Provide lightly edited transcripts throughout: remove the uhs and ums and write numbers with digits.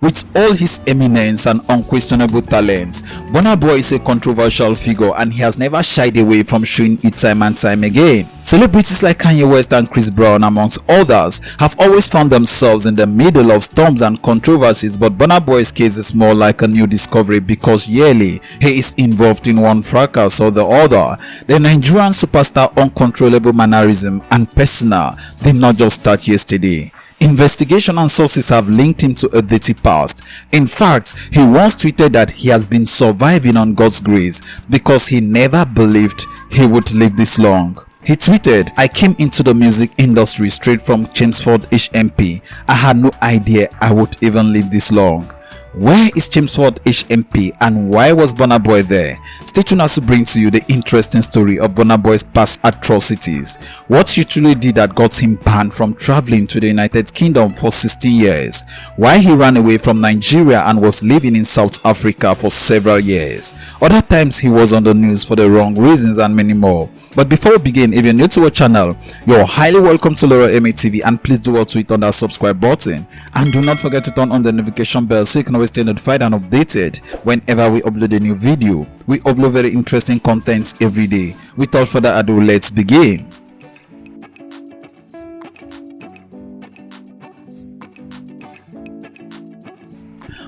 With all his eminence and unquestionable talents, Burna Boy is a controversial figure and he has never shied away from showing it time and time again. Celebrities like Kanye West and Chris Brown, amongst others, have always found themselves in the middle of storms and controversies, but Burna Boy's case is more like a new discovery because yearly he is involved in one fracas or the other. The Nigerian superstar uncontrollable mannerism and persona did not just start yesterday. Investigation and sources have linked him to a dirty past. In fact, he once tweeted that he has been surviving on God's grace because he never believed he would live this long. He tweeted, "I came into the music industry straight from Chelmsford HMP. I had no idea I would even live this long." Where is Chelmsford HMP and why was Burna Boy there? Stay tuned as we bring to you the interesting story of Burna Boy's past atrocities. What he truly did that got him banned from traveling to the United Kingdom for 16 years. Why he ran away from Nigeria and was living in South Africa for several years. Other times he was on the news for the wrong reasons and many more. But before we begin, if you're new to our channel, you're highly welcome to Loro MA TV, and please do also hit on that subscribe button and do not forget to turn on the notification bell so you can always stay notified and updated whenever we upload a new video. We upload very interesting contents every day. Without further ado, let's begin.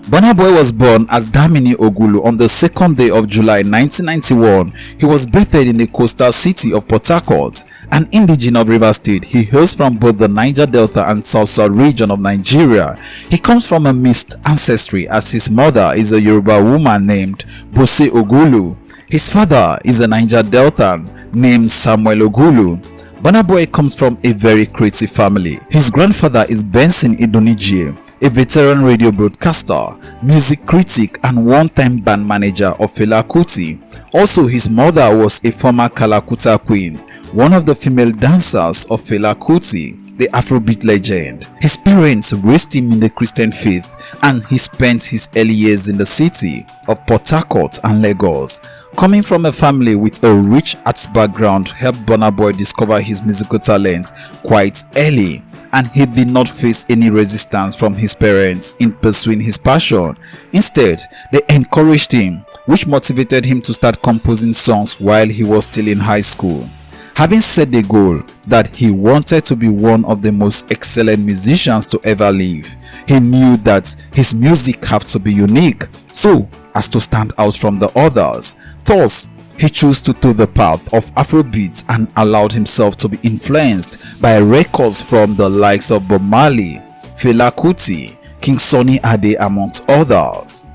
Burna Boy was born as Damini Ogulu on the 2nd day of July 1991. He was birthed in the coastal city of Port Harcourt, an indigene of Rivers State. He hails from both the Niger Delta and South region of Nigeria. He comes from a mixed ancestry as his mother is a Yoruba woman named Bose Ogulu. His father is a Niger Deltan named Samuel Ogulu. Burna Boy comes from a very creative family. His grandfather is Benson Idonije, a veteran radio broadcaster, music critic and one-time band manager of Fela Kuti. Also, his mother was a former Kalakuta queen, one of the female dancers of Fela Kuti, the Afrobeat legend. His parents raised him in the Christian faith and he spent his early years in the city of Port Harcourt and Lagos. Coming from a family with a rich arts background helped Burna Boy discover his musical talent quite early, and he did not face any resistance from his parents in pursuing his passion. Instead, they encouraged him, which motivated him to start composing songs while he was still in high school. Having set the goal that he wanted to be one of the most excellent musicians to ever live, he knew that his music had to be unique so as to stand out from the others. Thus, he chose to toe the path of Afrobeat and allowed himself to be influenced by records from the likes of Bob Marley, Fela Kuti, King Sunny Ade, amongst others.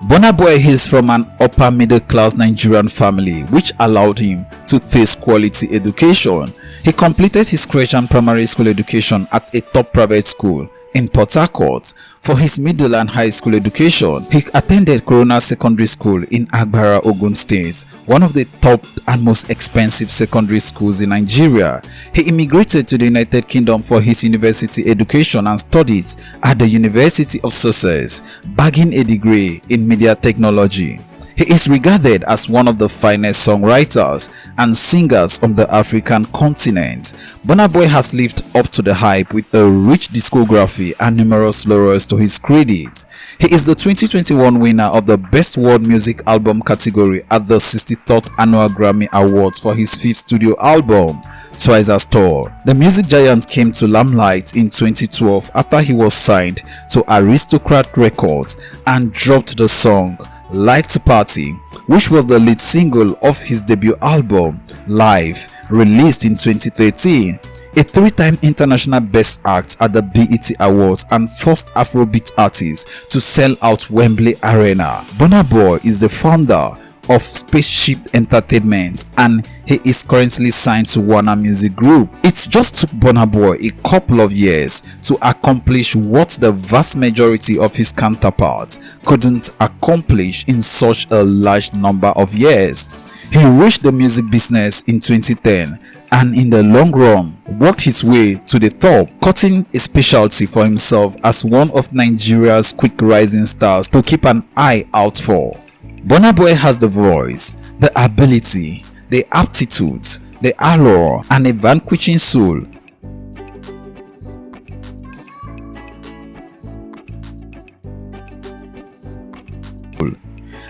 Burna Boy hails from an upper middle class Nigerian family which allowed him to taste quality education. He completed his crèche and primary school education at a top private school in Port Harcourt. For his middle and high school education, he attended Corona Secondary School in Agbara, Ogun State, one of the top and most expensive secondary schools in Nigeria. He immigrated to the United Kingdom for his university education and studied at the University of Sussex, bagging a degree in media technology. He is regarded as one of the finest songwriters and singers on the African continent. Burna Boy has lived up to the hype with a rich discography and numerous laurels to his credit. He is the 2021 winner of the Best World Music Album category at the 63rd Annual Grammy Awards for his 5th studio album, Twice as Tall. The music giant came to limelight in 2012 after he was signed to Aristocrat Records and dropped the song Like to Party, which was the lead single of his debut album, Live, released in 2013. A 3-time international best act at the BET Awards and first Afrobeat artist to sell out Wembley Arena. Burna Boy is the founder of Spaceship Entertainment and he is currently signed to Warner Music Group. It just took Burna Boy a couple of years to accomplish what the vast majority of his counterparts couldn't accomplish in such a large number of years. He reached the music business in 2010 and in the long run worked his way to the top, cutting a specialty for himself as one of Nigeria's quick rising stars to keep an eye out for. Burna Boy has the voice, the ability, the aptitude, the allure and a vanquishing soul.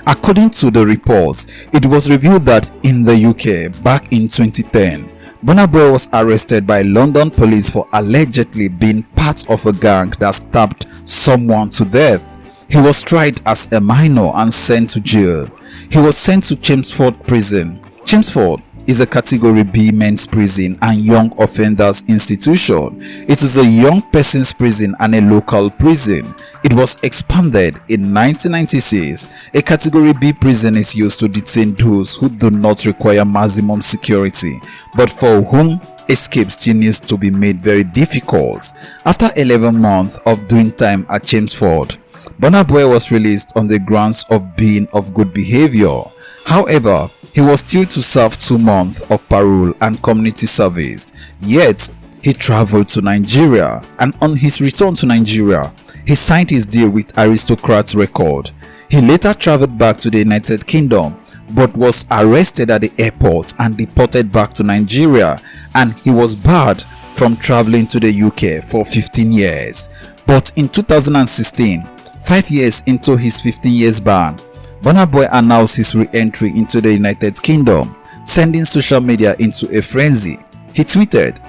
According to the report, it was revealed that in the UK back in 2010, Burna Boy was arrested by London police for allegedly being part of a gang that stabbed someone to death. He was tried as a minor and sent to jail. He was sent to Chelmsford Prison. Chelmsford is a Category B men's prison and young offenders institution. It is a young person's prison and a local prison. It was expanded in 1996. A Category B prison is used to detain those who do not require maximum security, but for whom escape still needs to be made very difficult. After 11 months of doing time at Chelmsford, Burna Boy was released on the grounds of being of good behavior. However, he was still to serve 2 months of parole and community service. Yet, he traveled to Nigeria, and on his return to Nigeria, he signed his deal with Aristocrat Record. He later traveled back to the United Kingdom, but was arrested at the airport and deported back to Nigeria, and he was barred from traveling to the UK for 15 years. But in 2016, 5 years into his 15 years ban, Burna Boy announced his re-entry into the United Kingdom, sending social media into a frenzy. He tweeted,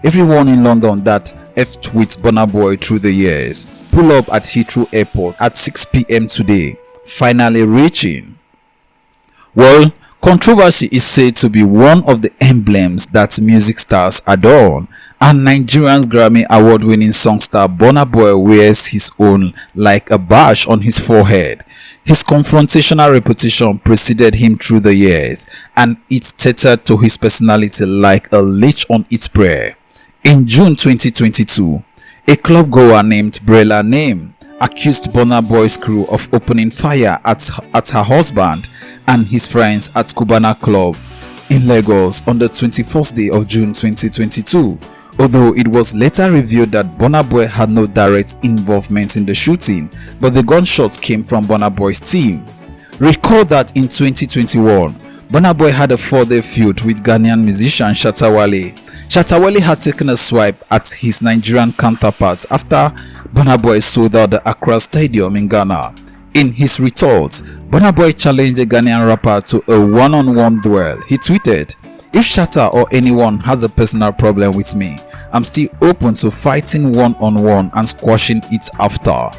"Everyone in London that effed with Burna Boy through the years, pull up at Heathrow Airport at 6 p.m. today, finally reaching." Well, controversy is said to be one of the emblems that music stars adorn, and Nigerian's Grammy award-winning songster Burna Boy wears his own like a badge on his forehead. His confrontational reputation preceded him through the years, and it tethered to his personality like a leech on its prey. In June 2022, a club goer named Brella Name accused Burna Boy's crew of opening fire at her husband and his friends at Cubana Club in Lagos on the 21st day of June 2022, although it was later revealed that Burna Boy had no direct involvement in the shooting, but the gunshots came from Burna Boy's team. Recall that in 2021, Burna Boy had a 4-day feud with Ghanaian musician Shatta Wale. Shatta Wale had taken a swipe at his Nigerian counterparts after Burna Boy sold out the Accra Stadium in Ghana. In his retort, Burna Boy challenged a Ghanaian rapper to a one-on-one duel. He tweeted, "If Shatta or anyone has a personal problem with me, I'm still open to fighting one-on-one and squashing it after."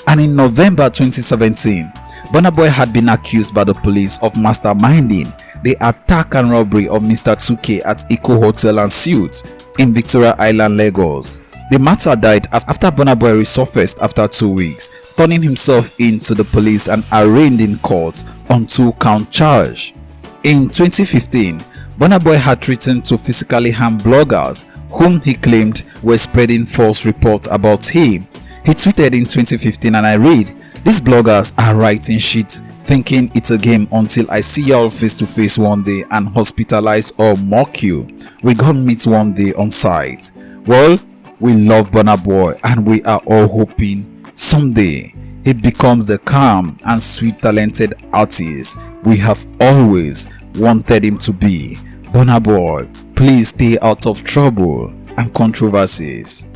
And in November 2017, Burna Boy had been accused by the police of masterminding the attack and robbery of Mr. 2K at Eco Hotel and Suites in Victoria Island, Lagos. The matter died after Burna Boy resurfaced after 2 weeks, turning himself in to the police and arraigned in court on 2-count charge. In 2015, Burna Boy had threatened to physically harm bloggers whom he claimed were spreading false reports about him. He tweeted in 2015, and I read, "These bloggers are writing shit, thinking it's a game until I see y'all face to face one day and hospitalize or mock you. We gonna meet one day on site." Well, we love Burna Boy, and we are all hoping someday he becomes the calm and sweet talented artist we have always wanted him to be. Burna Boy, please stay out of trouble and controversies.